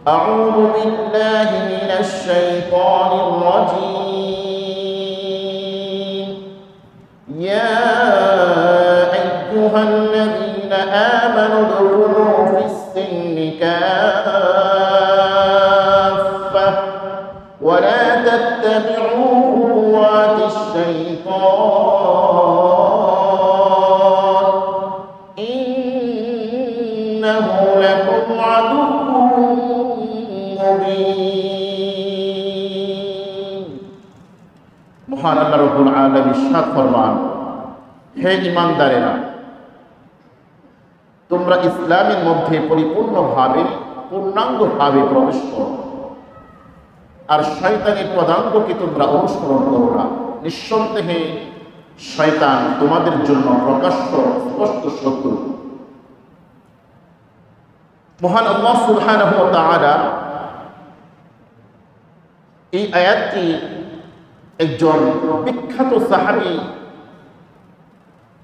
أعوذ بالله من الشيطان الرجيم يا أيها الذين آمنوا ادخلوا في السلم كافة ولا تتبعوا خطوات الشيطان إنه لكم عدو مبين মহান আল্লাহ রাব্বুল আলামিন ইরশাদ ফরমান, হে ঈমানদারেরা, তোমরা ইসলামের মধ্যে পরিপূর্ণভাবে পূর্ণাঙ্গভাবে প্রবেশ করো আর শয়তানের পদাঙ্গকে তোমরা অনুসরণ করো না। নিঃসন্দেহে শয়তান তোমাদের জন্য প্রকাশ্য স্পষ্ট শত্রু। মহান আল্লাহ সুবহানাহু ওয়া তাআলা এই আয়াতটি একজন বিখ্যাত সাহাবী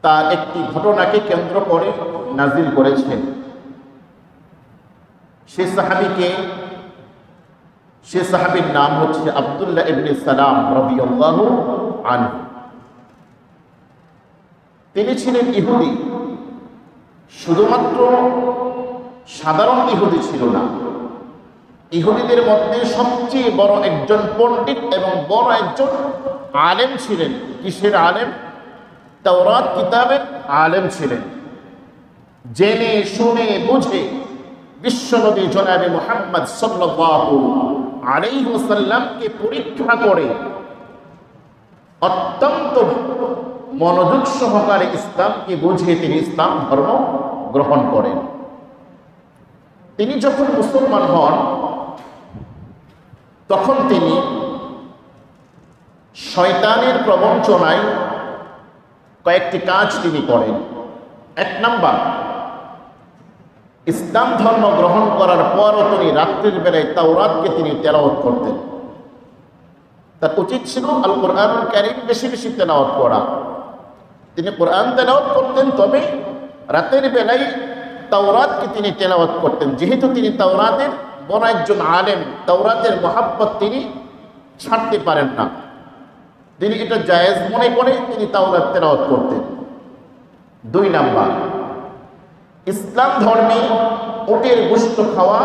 তার একটি ঘটনাকে কেন্দ্র করে নাজিল করেছেন। সে সাহাবীর নাম হচ্ছে আব্দুল্লাহ ইবনে সালাম রাদিয়াল্লাহু আনহু। তিনি ছিলেন ইহুদি, শুধুমাত্র সাধারণ ইহুদি ছিল না, ইহুদিদের মধ্যে সবচেয়ে বড় একজন পণ্ডিত এবং বড় একজন আলেম ছিলেন। কিসের আলেম? তাওরাত কিতাবের আলেম ছিলেন। জেনে শুনে বুঝে বিশ্বনবী জনাবে মুহাম্মদ সাল্লাল্লাহু আলাইহি ওয়াসাল্লামকে পরীক্ষা করে অত্যন্ত মনোযোগ সহকারে ইসলামকে বুঝে তিনি ইসলাম ধর্ম গ্রহণ করেন। তিনি যখন মুসলমান হন তখন তিনি শয়তানের প্রবঞ্চনায় কয়েকটি কাজ তিনি করেন। এক নাম্বার, ইসলাম ধর্ম গ্রহণ করার পরও তিনি রাত্রির বেলায় তাওরাতকে তিনি তেলাওয়াত করতেন। তার উচিত ছিল আল কোরআনুল কারীম বেশি বেশি তেলাওয়াত করা। তিনি কোরআন তেলাওয়াত করতেন, তবে রাতের বেলায় তাওরাতকে তিনি তেলাওয়াত করতেন। যেহেতু তিনি তাওরাতের বড় একজন আলেম, তাওরাতের মহাব্বত তিনি ছাড়তে পারেন না, তিনি এটা জায়েজ মনে করে তিনি তাওরাত তেলাওয়াত করতেন। দুই নাম্বার, ইসলাম ধর্মে উটের গোশত খাওয়া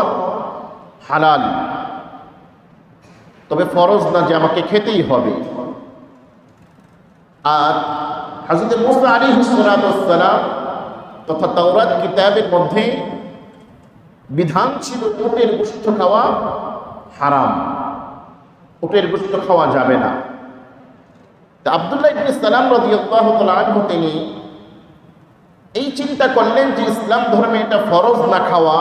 হালাল, তবে ফরজ না যে আমাকে খেতেই হবে। আর হযরত মুসা আলাইহিস সালাম তথা তাওরাত কিতাবের মধ্যে বিধান ছিল উটের গোশত খাওয়া হারাম, উটের গোশত খাওয়া যাবে না। তা আব্দুল্লাহ ইবনে সালাম রাদিয়াল্লাহু তাআলা আনহু তিনি এই চিন্তা করলেন যে ইসলাম ধর্মে এটা ফরজ না খাওয়া,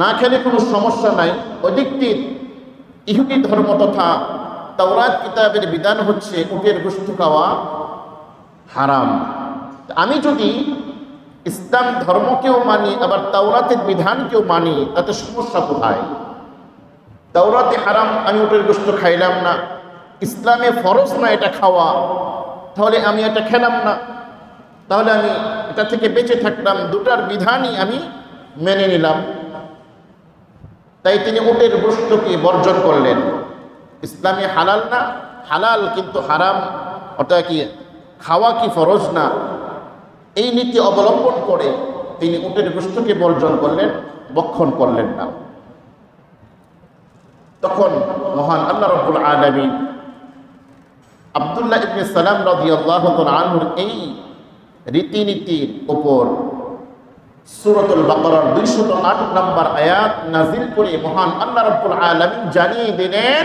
না খেলে কোনো সমস্যা নাই। ওদিকটি ইহুদি ধর্ম তথা তাওরাত কিতাবের বিধান হচ্ছে উটের গোশত খাওয়া হারাম। আমি যদি ইসলাম ধর্মকেও মানি আবার তাওরাতের বিধানকেও মানি, তাতে সমস্যা কোথায়? তাওরাতে হারাম, আমি উটের গোশত খাইলাম না, ইসলামে ফরজ না এটা খাওয়া, তাহলে আমি এটা খেলাম না, তাহলে আমি এটা থেকে বেঁচে থাকলাম, দুটার বিধানই আমি মেনে নিলাম। তাই তিনি উটের গোশতকে বর্জন করলেন। ইসলামে হালাল না, হালাল কিন্তু হারাম, ওটা কি খাওয়া কি ফরজ না, এই নীতি অবলম্বন করে তিনি উটের গোশতকে বর্জন করলেন, ভক্ষণ করলেন না। তখন মহান আল্লাহ রাব্বুল আলামিন আব্দুল্লাহ ইবনে সালাম রাদিয়াল্লাহু তাআলা আনহুর এই রীতিনীতির উপর সূরাতুল বাকারার 208 নম্বর আয়াত নাজিল করে মহান আল্লাহ রাব্বুল আলামিন জানিয়ে দিলেন,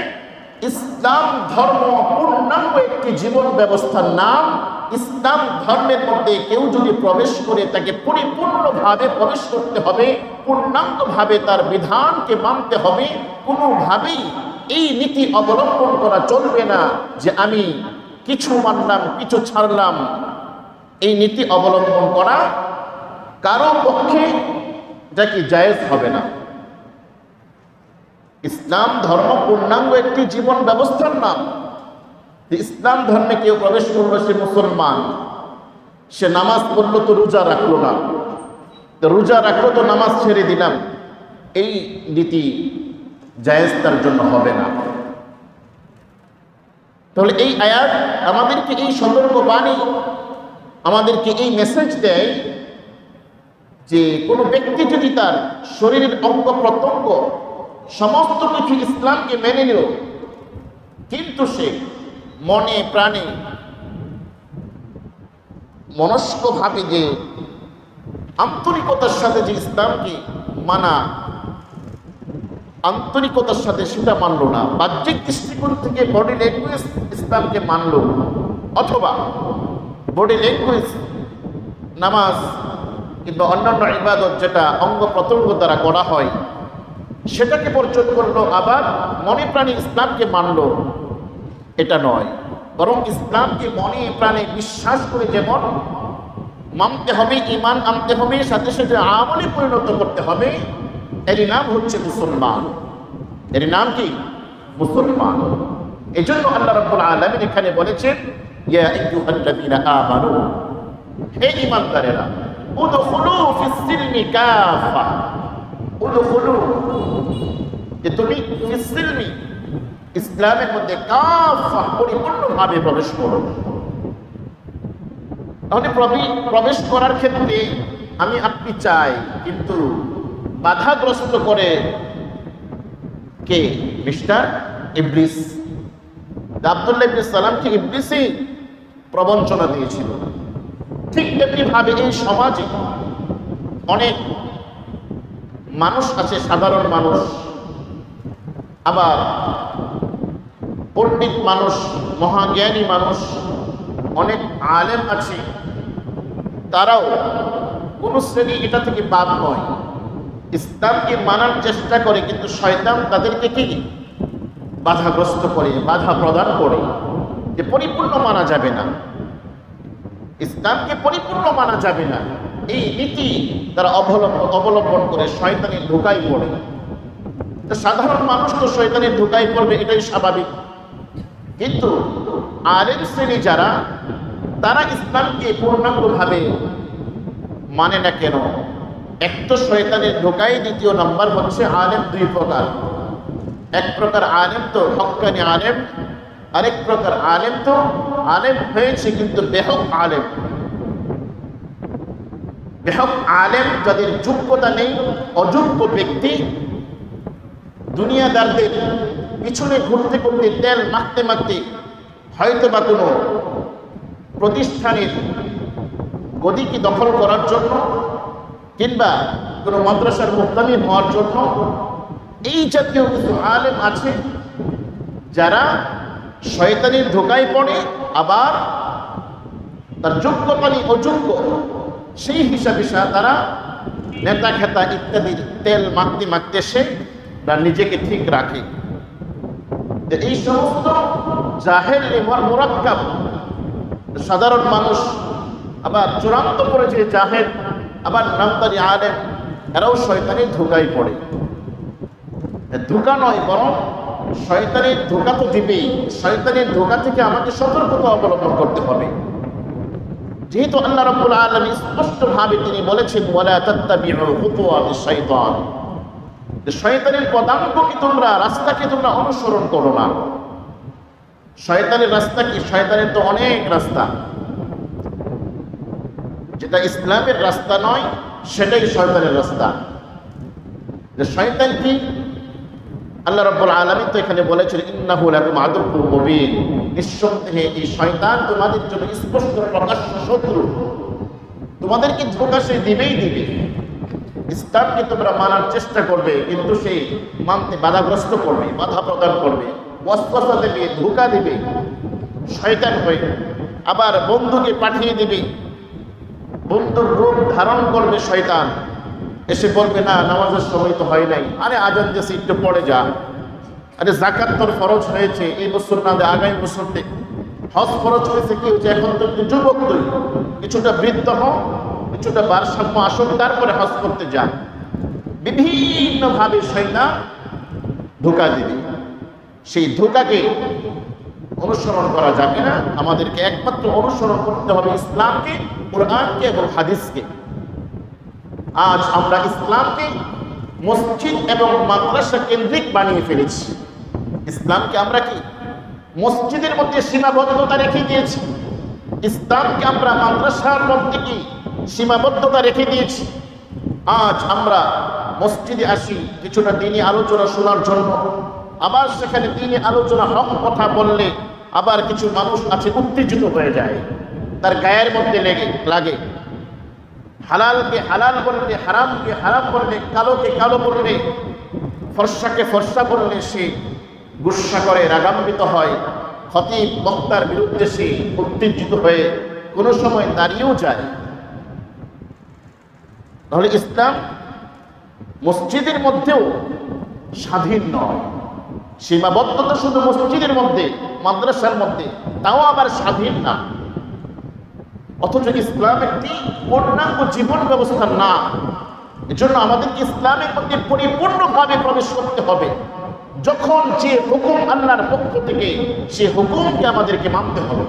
ইসলাম ধর্ম পূর্ণাঙ্গ একটি জীবন ব্যবস্থার নাম। ইসলাম ধর্মের মধ্যে কেউ যদি প্রবেশ করে তাকে পরিপূর্ণভাবে প্রবেশ করতে হবে, পূর্ণাঙ্গভাবে তার বিধানকে মানতে হবে। কোনোভাবেই এই নীতি অবলম্বন করা চলবে না যে আমি কিছু মানলাম কিছু ছাড়লাম। এই নীতি অবলম্বন করা কারো পক্ষে যা কি জায়েজ হবে না। ইসলাম ধর্ম পূর্ণাঙ্গ একটি জীবন ব্যবস্থার নাম। ইসলাম ধর্মে কেউ প্রবেশ করলো, সে মুসলমান, সে নামাজ পড়লো তো রোজা রাখলো না, তো রোজা রাখলো তো নামাজ ছেড়ে দিলাম, এই নীতি জায়েজ তার জন্য হবে না। তাহলে এই আয়াত আমাদেরকে এই সতর্কবাণী, আমাদেরকে এই মেসেজ দেয় যে কোনো ব্যক্তি যদি তার শরীরের অঙ্গ প্রত্যঙ্গ সমস্ত কিছু ইসলামকে মেনে নিল, কিন্তু সে মনে প্রাণে মনস্কভাবে যে আন্তরিকতার সাথে যে ইসলামকে মানা, আন্তরিকতার সাথে সেটা মানলো না, বাহ্যিক দৃষ্টিকোণ থেকে বডি ল্যাঙ্গুয়েজ ইসলামকে মানলো, অথবা বডি ল্যাঙ্গুয়েজ নামাজ কিংবা অন্যান্য ইবাদত যেটা অঙ্গ প্রত্যঙ্গ দ্বারা করা হয় সেটাকে বর্জন করলো, আবার মনে প্রাণে ইসলামকে মানলো, এটা নয়। বরং ইসলামকে মনে প্রাণে বিশ্বাস করে যেমন মানতে হবে, ঈমান আনতে হবে, সাথে সাথে আমলে পরিণত করতে হবে, এর নাম হচ্ছে মুসলমান। এর নাম কি? মুসলমান। এজন্য আল্লাহ রাব্বুল আলামিন এখানে বলেছেন, ইয়া আইয়ুহাল্লাযীনা আমানু, হে ঈমানদারেরা, উদখুলু ফিস সিলমি কাফা, উদখুলু, যে তুমি ফিস সিলমি, ইসলামের মধ্যে কাফা, পরিপূর্ণভাবে প্রবেশ করো। তাহলে প্রবেশ করার ক্ষেত্রে আমি আপনি চাই, কিন্তু বাধাগ্রস্ত করে কে? মিস্টার ইবলিস। আব্দুল্লাহ ইবনে সালামকে ইবলিসই প্রবঞ্চনা দিয়েছিল। ঠিক তেমনি ভাবে এই সমাজে অনেক মানুষ আছে, সাধারণ মানুষ, আবার পণ্ডিত মানুষ, মহাজ্ঞানী মানুষ, অনেক আলেম আছে, তারাও কোন শ্রেণী এটা থেকে বাদ নয়, ইসলামকে মানার চেষ্টা করে, কিন্তু শয়তান তাদেরকে কি বাধাগ্রস্ত করে, বাধা প্রদান করে, যে পরিপূর্ণ মানা যাবে না, ইসলামকে পরিপূর্ণ মানা যাবে না, এই নীতি তারা অবলম্বন করে শয়তানের ধোঁকায় পড়ে। তো সাধারণ মানুষ তো শয়তানের ধোঁকায় পড়বে, এটাই স্বাভাবিক। কিন্তু আলেম শ্রেণী যারা, তারা ইসলামকে পূর্ণাঙ্গভাবে মানে না কেন? এক তো শয়তানের ধোঁকায়, দ্বিতীয় নাম্বার হচ্ছে আলেম দুই প্রকার। এক প্রকার আলেম তো হক্কানি আলেম, আরেক প্রকার আলেম তো আলেম হয়েছে কিন্তু বেহক আলেম। বেহক আলেম যাদের যোগ্যতা নেই, অযোগ্য ব্যক্তি, দুনিয়াদারদের পিছনে ঘুরতে ঘুরতে, তেল মাখতে মাখতে, হয়তো বা কোনো প্রতিষ্ঠানের গদিকে দখল করার জন্য কিংবা কোনো মাদ্রাসার মুক্তামি হওয়ার জন্য, এই জাতীয় কিছু আলেম আছে যারা শয়তানের ধোঁকায় পড়ে, আবার তার যোগ্যতা নেই, অযোগ্য, সেই হিসাবে তারা নেতা খেতা ইত্যাদি তেল মাখতে মাখতে সে নিজেকে ঠিক রাখে। এই সমস্ত জাহেল মুরাক্কাব সাধারণ মানুষ, আবার চূড়ান্ত পর্যায়ে জাহেল, আবার নামদারি আলেম, এরাও শয়তানের ধোঁকায় পড়ে। ধোঁকা নয়, বরং শয়তানের ধোঁকা তো দিবেই। শয়তানের ধোঁকা থেকে আমাকে সতর্কতা অবলম্বন করতে হবে। যেহেতু আল্লাহ রাব্বুল আলামিন স্পষ্টভাবে তিনি বলেছেন, ওয়ালা তাত্তাবিউ খুতুওয়াতিশ শাইতান, শয়তানের পদাঙ্ককে তোমরা, রাস্তাকে তোমরা অনুসরণ করো না। শয়তানের রাস্তা কি? শয়তানের তো অনেক রাস্তা, যেটা ইসলামের রাস্তা নয় সেটাই শয়তানের রাস্তা। যে শয়তান কি? আল্লাহ রাব্বুল আলামিন তো এখানে বলেছেন, ইন্নাহু লাকুম আদুউম মুবিন, নিঃসন্দেহে এই শয়তান তোমাদের জন্য স্পষ্ট প্রকাশ্য শত্রু, তোমাদেরকে ধোঁকা সে দিবেই দিবে। ইসলামকে তোমরা মানার চেষ্টা করবে, কিন্তু সে মানতে বাধাগ্রস্ত করবে, বাধা প্রদান করবে, ওয়াসওয়াসা দেবে, ধোঁকা দিবে শয়তান হয়ে। আবার বন্ধুকে পাঠিয়ে দিবে, বন্ধুর রূপ ধারণ করবে শয়তান, এসে বলবে না নামাজের সময় তো হয় নাই, আরে আজান দিয়েছে একটু পড়ে যা, আরে যাকাত তোর ফরজ হয়েছে এই বছর না দে, আগামী বছর দে, হজ ফরজ হয়েছে, কি হচ্ছে, এখন তো যুবক তুই, কিছুটা বৃদ্ধ হও, কিছুটা ভারসাম্য আসুক, তারপরে হজ করতে যা। বিভিন্নভাবে শয়তান ধোঁকা দিবে। সেই ধোঁকাকে অনুসরণ করা যাবে না, আমাদেরকে একমাত্র অনুসরণ করতে হবে ইসলামকে, কোরআনকে এবং হাদিসকে। আজ আমরা ইসলামকে মসজিদ এবং মাদ্রাসা কেন্দ্রিক বানিয়ে ফেলেছি। ইসলামকে আমরা কি মসজিদের মধ্যে সীমাবদ্ধতা রেখে দিয়েছি? ইসলামকে আমরা মাদ্রাসার মধ্যে কি সীমাবদ্ধতা রেখে দিয়েছি? আজ আমরা মসজিদে আসি কিছুটা দিনই আলোচনা শোনার জন্য, আবার সেখানে দিনই আলোচনা হক কথা বললে আবার কিছু মানুষ আছে উত্তেজিত হয়ে যায়, তার গায়ের মধ্যে লাগে। হালালকে হালাল বললে, হারামকে হারাম বললে, কালোকে কালো বললে, ফর্সাকে ফর্সা বললে সে গুসা করে, রাগান্বিত হয়। খতিব বক্তার বিরুদ্ধে সে উত্তেজিত হয়ে কোনো সময় দাঁড়িয়েও যায়। তাহলে ইসলাম মসজিদের মধ্যেও স্বাধীন নয়, সীমাবদ্ধতা শুধু মসজিদের মধ্যে, মাদ্রাসার মধ্যে, তাও আবার স্বাধীন না। অথচ ইসলাম একটি পূর্ণাঙ্গ জীবন ব্যবস্থা না। এজন্য আমাদেরকে ইসলামের মধ্যে পরিপূর্ণভাবে প্রবেশ করতে হবে। যখন যে হুকুম আল্লাহর পক্ষ থেকে, সে হুকুমকে আমাদেরকে মানতে হবে।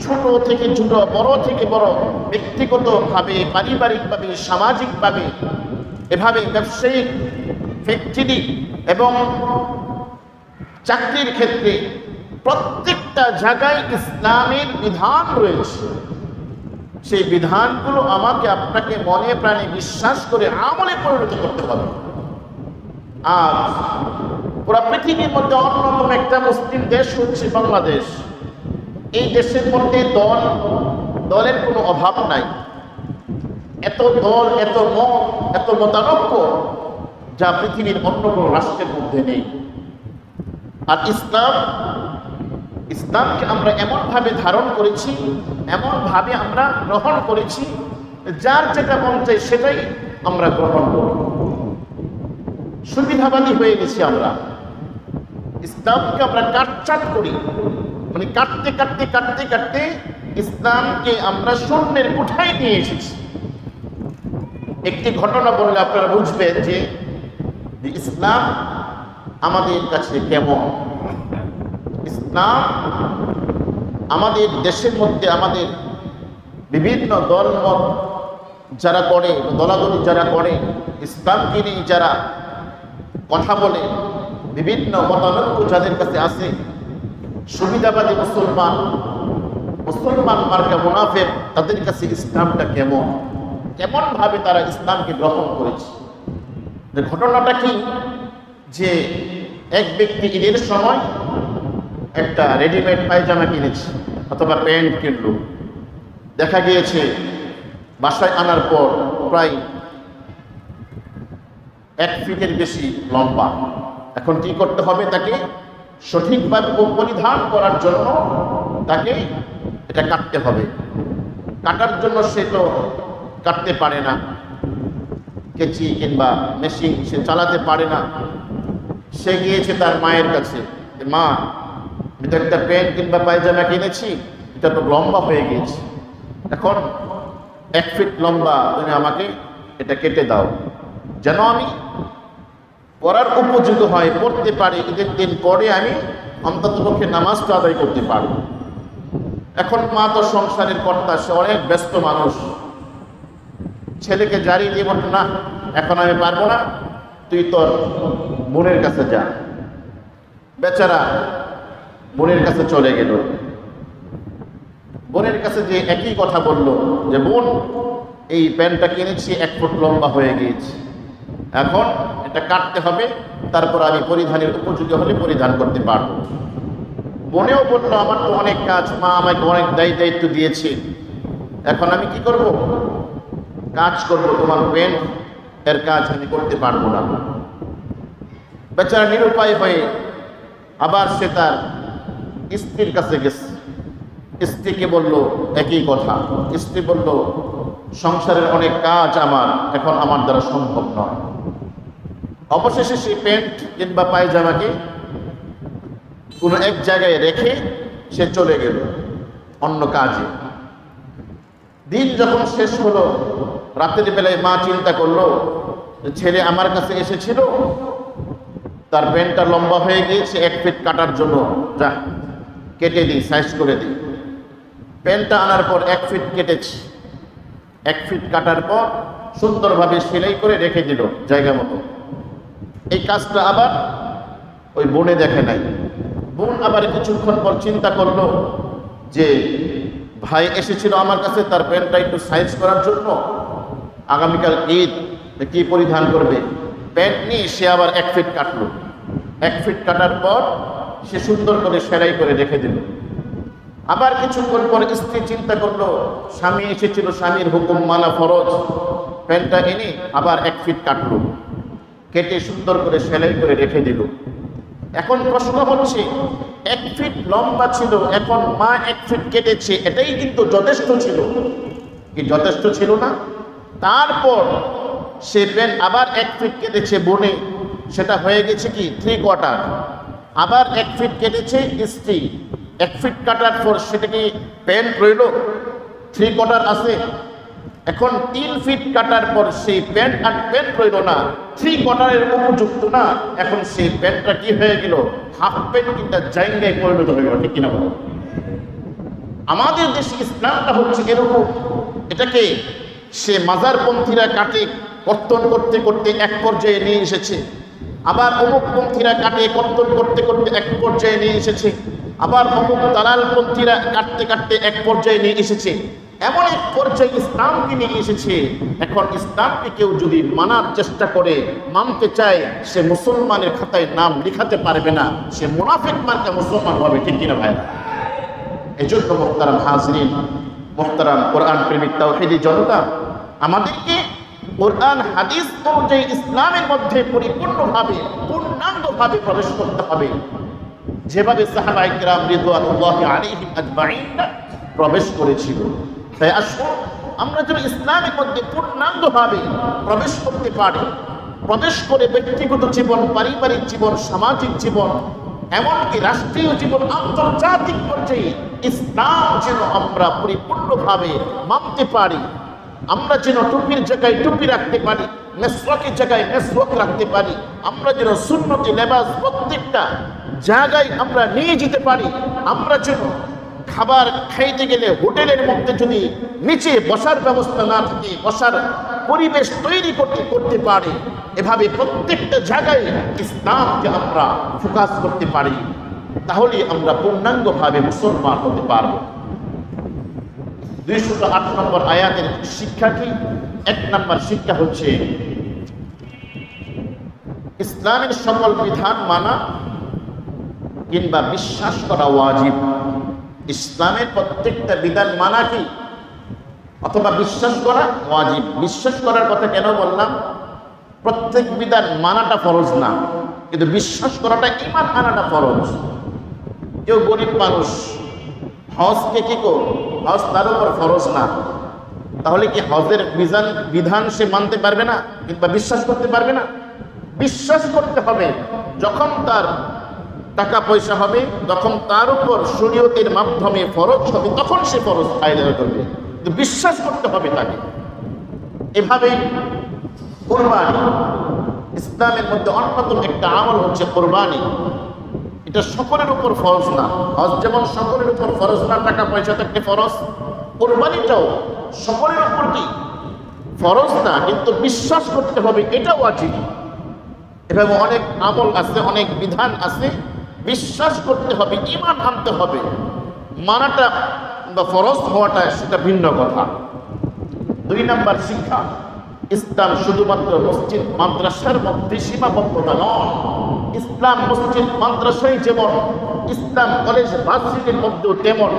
ছোট থেকে ছোট, বড় থেকে বড়, ব্যক্তিগতভাবে, পারিবারিকভাবে, সামাজিকভাবে, এভাবে ব্যবসায়িক, ফ্যাক্টরি এবং চাকরির ক্ষেত্রে প্রত্যেকটা জায়গায় ইসলামের বিধান রয়েছে। সেই বিধানগুলো আমাকে আপনাকে মনে প্রাণে বিশ্বাস করে আমলে পরিণত করতে হবে। আজ পুরা পৃথিবীর মধ্যে অন্যতম একটা মুসলিম দেশ হচ্ছে বাংলাদেশ। এই দেশের মধ্যে দলের কোনো অভাব নাই। এত দল, এত মত, এত মতানৈক্য যা পৃথিবীর অন্য কোনো রাষ্ট্রের মধ্যে নেই। আর ইসলামকে আমরা এমনভাবে ধারণ করেছি, এমনভাবে আমরা গ্রহণ করেছি, যার যেটা মন চাই সেটাই আমরা গ্রহণ করি। সুবিধাবাদী হয়ে গেছি আমরা। ইসলামকে আমরা কাটছাঁট করি, মানে কাটতে কাটতে কাটতে কাটতে ইসলামকে আমরা শূন্যের কোঠায় নিয়ে এসেছি। একটি ঘটনা বললে আপনারা বুঝবেন যে ইসলাম আমাদের কাছে কেমন। ইসলাম আমাদের দেশের মধ্যে আমাদের বিভিন্ন দলমত যারা করে, দলাদলি যারা করে, ইসলামকে নিয়ে যারা কথা বলে, বিভিন্ন মতানৈক্য যাদের কাছে আছে, সুবিধাবাদী মুসলমান মার্কা মুনাফিক, তাদের কাছে ইসলামটা কেমনভাবে তারা ইসলামকে গ্রহণ করেছে। ঘটনাটা কি, যে এক ব্যক্তি ঈদের সময় একটা রেডিমেড পায়জামা কিনেছে অথবা প্যান্ট কিনল। দেখা গিয়েছে বাসায় আনার পর প্রায় 1 ফিটের বেশি লম্বা। এখন কি করতে হবে? তাকে সঠিকভাবে পরিধান করার জন্য তাকে এটা কাটতে হবে। কাটার জন্য সে তো কাটতে পারে না, কেচি কিংবা মেশিন সে চালাতে পারে না। সে গিয়েছে তার মায়ের কাছে, মা, আমি তো একটা প্যান্ট কিংবা পায়জামা কিনেছি, এটা তো লম্বা হয়ে গিয়েছে, এখন 1 ফিট লম্বা, তুমি আমাকে এটা কেটে দাও, যেন আমি পড়ার উপযোগী হয়, পড়তে পারি, ঈদের দিন পরে আমি অন্ততপক্ষে নামাজটা আদায় করতে পারব। এখন মা তো সংসারের কর্তা, সে অনেক ব্যস্ত মানুষ। ছেলেকে জারি দিয়ে বলল, না এখন আমি পারবো না, তুই তোর বোনের কাছে যা। বেচারা বোনের কাছে চলে গেল। বোনের কাছে যে একই কথা বলল যে, বোন, এই প্যান্টটা কিনেছি 1 ফুট লম্বা হয়ে গিয়েছে, এখন এটা কাটতে হবে, তারপর আমি পরিধানের উপযোগী হলে পরিধান করতে পারবো। বোনেও বললো, আমার তো অনেক কাজ, মা আমাকে অনেক দায়িত্ব দিয়েছে, এখন আমি কি করব? কাজ করব, তোমার প্যান্ট এর কাজ আমি করতে পারবো না। বেচারা নিরুপায় হয়ে আবার সে তার স্ত্রীর কাছে গেছে। স্ত্রীকে বলল একই কথা। স্ত্রী বলল, সংসারের অনেক কাজ আমার, এখন আমার দ্বারা সম্ভব নয়। অবশেষে সেই প্যান্ট কিংবা পায়জামাকে কোনো এক জায়গায় রেখে সে চলে গেল অন্য কাজে। দিন যখন শেষ হলো, রাতের বেলায় মা চিন্তা করলো, ছেলে আমার কাছে এসেছিল, তার প্যান্টটা লম্বা হয়ে গিয়েছে, 1 ফিট কাটার জন্য, যা কেটে দিই, সাইজ করে দিই। প্যান্টটা আনার পর 1 ফিট কেটেছি। 1 ফিট কাটার পর সুন্দরভাবে সেলাই করে রেখে দিল জায়গা মতো। এই কাজটা আবার ওই বোনে দেখে নাই। বোন আবার কিছুক্ষণ পর চিন্তা করলো যে ভাই এসেছিল আমার কাছে তার প্যান্টটা একটু সাইজ করার জন্য, আগামীকাল ঈদ, কি পরিধান করবে। প্যান্ট নিয়ে সে আবার 1 ফিট কাটলো। 1 ফিট কাটার পর সে সুন্দর করে সেলাই করে রেখে দিল। আবার কিছুক্ষণ পর স্ত্রী চিন্তা করলো স্বামী এসেছিল, স্বামীর হুকুম মানা ফরজ, প্যান্টটা এনে আবার 1 ফিট কাটলো, কেটে সুন্দর করে সেলাই করে রেখে দিল। এখন প্রশ্ন হচ্ছে 1 ফিট লম্বা ছিল, এখন মা 1 ফিট কেটেছে, এটাই কিন্তু যথেষ্ট ছিল কি? যথেষ্ট ছিল না। তারপর সে প্যান্ট আবার 1 ফিট কেটেছে বোনে, সেটা হয়ে গেছে কি 3 কোয়ার্টার। আবার 1 ফিট কেটেছে স্ত্রী, 1 ফিট কাটার পর সেটা কি প্যান্ট রইল? 3 কোয়ার্টার আছে। এখন 3 ফিট কাটার পর সেই প্যান্ট আর প্যান্ট রইল না, 3 কোয়ার্টারের উপযুক্ত না। এখন সেই প্যান্টটা কি হয়ে গেল? হাফ প্যান্ট কিংবা জাইঙ্গায় পরিণত হয়ে গেল। ঠিক কিনা বলো? আমাদের দেশে ইসলামটা হচ্ছে এরকম। এটাকে সে মাজারপন্থীরা কাটে কর্তন করতে করতে এক পর্যায়ে নিয়ে এসেছে, আবার অমুকপন্থীরা কাটে কর্তন করতে করতে এক পর্যায়ে নিয়ে এসেছে, আবার অমুক দালালপন্থীরা কাটতে কাটতে এক পর্যায়ে নিয়ে এসেছে। এমন এক পর্যায়ে ইসলামকে নিয়ে এসেছে। এখন ইসলামকে কেউ যদি মানার চেষ্টা করে, মানতে চায়, সে মুসলমানের খাতায় নাম লিখাতে পারবে না, সে মুনাফিক মার্কা মুসলমান হবে। ঠিক কিনা ভাই? এই জন্য মুহতারাম হাজরিন, মুহতারাম কোরআন প্রেমিক তাওহীদি জনতা, আমাদেরকে কোরআন হাদিস অনুযায়ী ইসলামের মধ্যে পরিপূর্ণভাবে পূর্ণাঙ্গভাবে প্রবেশ করতে হবে, যেভাবে সাহাবায়ে কেরাম রিদওয়ানুল্লাহি আলাইহিম আজমাইন প্রবেশ করেছিল। তাই আসুন আমরা যদি ইসলামের মধ্যে পূর্ণাঙ্গভাবে প্রবেশ করতে পারি, প্রবেশ করে ব্যক্তিগত জীবন, পারিবারিক জীবন, সামাজিক জীবন, এমনকি রাষ্ট্রীয় জীবন, আন্তর্জাতিক পর্যায়ে ইসলাম যেন আমরা পরিপূর্ণভাবে মানতে পারি, আমরা যেন টুপির জায়গায় টুপি রাখতে পারি, মেসওয়াকের জায়গায় মেসওয়াক রাখতে পারি, আমরা যেন সুন্নতি লেবাস প্রত্যেকটা জায়গায় আমরা নিয়ে যেতে পারি, আমরা যেন খাবার খাইতে গেলে হোটেলের মধ্যে যদি নিচে বসার ব্যবস্থা না থাকে, বসার পরিবেশ তৈরি করতে পারি, এভাবে প্রত্যেকটা জায়গায় ইসলামকে আমরা ফোকাস করতে পারি, তাহলে আমরা পূর্ণাঙ্গভাবে মুসলমান হতে পারব। 208 নম্বর আয়াতের শিক্ষা কি? 1 নম্বর শিক্ষা হচ্ছে ইসলামের সকল বিধান মানা কিংবা বিশ্বাস করা ওয়াজিব। ইসলামের প্রত্যেকটা বিধান মানা কি অথবা বিশ্বাস করা ওয়াজিব। বিশ্বাস করার কথা কেন বললাম? প্রত্যেক বিধান মানাটা ফরজ না, কিন্তু বিশ্বাস করাটা, ঈমান আনাটা ফরজ। কেউ গরিব মানুষ হজকে কি কর, হজ তার উপর ফরজ না, তাহলে কি হজের বিধান সে মানতে পারবে না কিংবা বিশ্বাস করতে পারবে না? বিশ্বাস করতে হবে। যখন তার টাকা পয়সা হবে, তখন তার উপর শরীয়তের মাধ্যমে ফরজ হবে, তখন সে ফরজ আদায় করবে, কিন্তু বিশ্বাস করতে হবে তাকে। এভাবেই কুরবানি, ইসলামের মধ্যে অন্যতম একটা আমল হচ্ছে কুরবানি। এটা সকলের উপর ফরজ না। হজ যেমন সকলের উপর ফরজ না, টাকা পয়সা থাকতে ফরজ, কুরবানিটাও সকলের উপর কি ফরজ না, কিন্তু বিশ্বাস করতে হবে, এটা ওয়াজিব। এভাবে অনেক আমল আছে, অনেক বিধান আছে, বিশ্বাস করতে হবে, ঈমান আনতে হবে। মানাটা বা ফরজ হওয়াটা সেটা ভিন্ন কথা। 2 নম্বর শিক্ষা, ইসলাম শুধুমাত্র মসজিদ মাদ্রাসার মধ্যে সীমাবদ্ধতা নয়। ইসলাম মসজিদ মাদ্রাসায় যেমন, ইসলাম কলেজ ভার্সিটির মধ্যেও তেমন।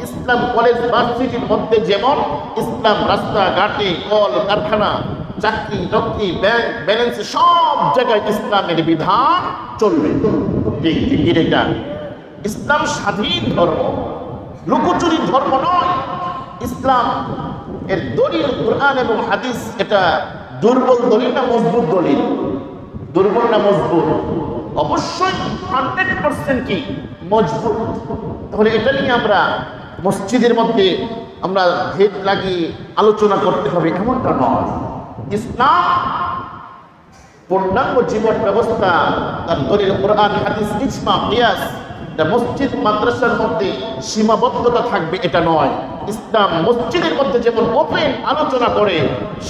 ইসলাম কলেজ ভার্সিটির মধ্যে যেমন, ইসলাম রাস্তাঘাটে, কল কারখানা, চাকরি নকরি, ব্যাংক ব্যালেন্স, সব জায়গায় ইসলামের বিধান চলবে। এটা ইসলাম স্বাধীন ধর্ম, লুকোচুরি ধর্ম নয়। ইসলাম এর দলিল কোরআন এবং হাদিস। এটা দুর্বল দলিল না মজবুত দলিল? দুর্বল না মজবুত? অবশ্যই 100% কি মজবুত। তাহলে এটা নিয়ে আমরা মসজিদের মধ্যে আমরা ভেদ লাগিয়ে আলোচনা করতে হবে এমনটা নয়। ইসলাম পূর্ণাঙ্গ জীবন ব্যবস্থা, তার দলিল কোরআন হাদিস ইজমা কিয়াস। মসজিদ মাদ্রাসার মধ্যে সীমাবদ্ধতা থাকবে এটা নয়। ইসলাম মসজিদের মধ্যে যেমন ওপেন আলোচনা করে,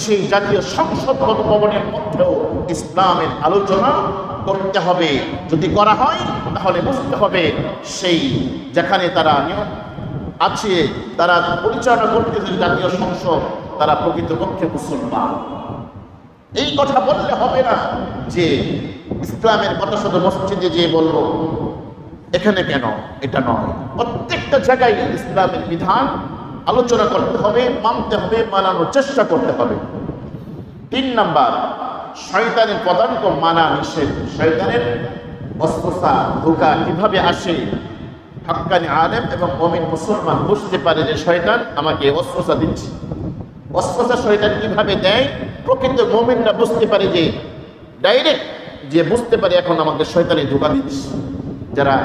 সেই জাতীয় সংসদ ভবনের মধ্যেও ইসলামের আলোচনা করতে হবে। যদি করা হয় তাহলে বুঝতে হবে সেই যেখানে তারা নিয়ম আছে, তারা পরিচালনা করতেছে জাতীয় সংসদ, তারা প্রকৃতপক্ষে মুসলমান। এই কথা বললে হবে না যে ইসলামের কথা শুধু মসজিদে যে বলবো, এখানে কেন, এটা নয়। প্রত্যেকটা জায়গায় ইসলামের বিধান আলোচনা করতে হবে, মানতে হবে, মানানোর চেষ্টা করতে হবে। 3 নাম্বার, শয়তানের পদাঙ্ক মানা নিষেধ। শয়তানের ওয়াসওয়াসা, ধোঁকা কিভাবে আসে? হাক্কানি আলেম এবং মুমিন মুসলমান বুঝতে পারে যে শয়তান আমাকে ওয়াসওয়াসা দিচ্ছে। ওয়াসওয়াসা শয়তান কিভাবে দেয়? প্রকৃত মুমিনরা বুঝতে পারে যে ডাইরেক্ট যে বুঝতে পারে এখন আমাকে শয়তানি ধোঁকা দিচ্ছে। যারা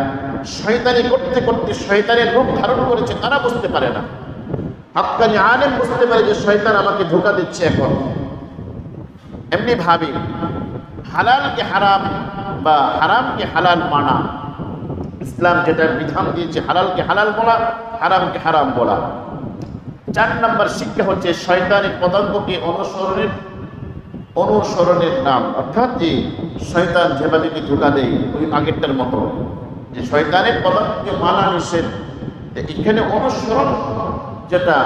শয়তানি করতে করতে শয়তানের রূপ ধারণ করেছে তারা বুঝতে পারে না। হাক্কানি আলেম বুঝতে পারে যে শয়তান আমাকে ধোঁকা দিচ্ছে। এখন এমনি ভাবে হালালকে হারাম বা হারামকে হালাল মানা, ইসলাম যেটা বিধান দিয়েছে হালালকে হালাল বলা, হারামকে হারাম বলা। 4 নাম্বার শিক্ষা হচ্ছে শয়তানের পদাঙ্ককে অনুসরণের নাম। অর্থাৎ যে শয়তান যেভাবে ধোঁকা দেয় ওই আগেরটার মতো, যে শয়তানের পদাঙ্ককে মানা নিষেধ, এখানে অনুসরণ যেটা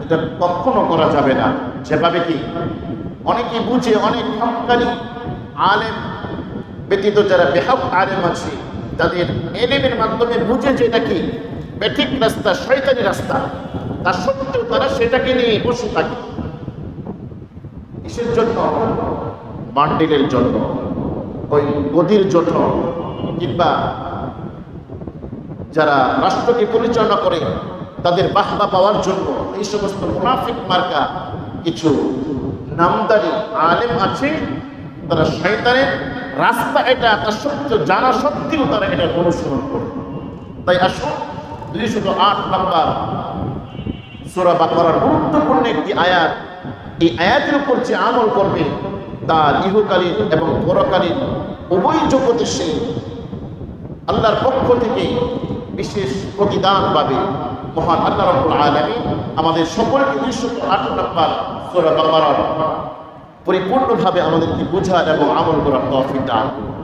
এটা কখনো করা যাবে না। যেভাবে কি অনেকে বুঝে, অনেক হক্কানি আলেম ব্যতীত যারা বেহক আলেম আছে তাদের এলেমের মাধ্যমে বুঝে যে এটা কি বেঠিক রাস্তা, শয়তানি রাস্তা, তা সত্ত্বেও তারা সেটাকে নিয়ে বসে থাকে। কিসের জন্য? বান্ডিলের জন্য, ওই গদির জন্য, কিংবা যারা রাষ্ট্রকে পরিচালনা করে তাদের বাহবা পাওয়ার জন্য। এই সমস্ত মুনাফিক মার্কা কিছু নামদারি আলেম আছে, তারা শয়তানের রাস্তা এটা তা সত্ত্বেও, জানা সত্ত্বেও তারা এটার অনুসরণ করে। তাই আসুন 208 নাম্বার সূরা বাকারার গুরুত্বপূর্ণ একটি আয়াত, এই আয়াতের উপর যে আমল করবে তার ইহকালীন এবং পরকালীন উভয় জগতে সে আল্লাহর পক্ষ থেকে বিশেষ প্রতিদান পাবে। মহান আল্লাহ রাব্বুল আলামিন আমাদের সকলকে 208 নাম্বার সূরা বাকারার পরিপূর্ণভাবে আমাদেরকে বোঝার এবং আমল করার তৌফিক দান করুন।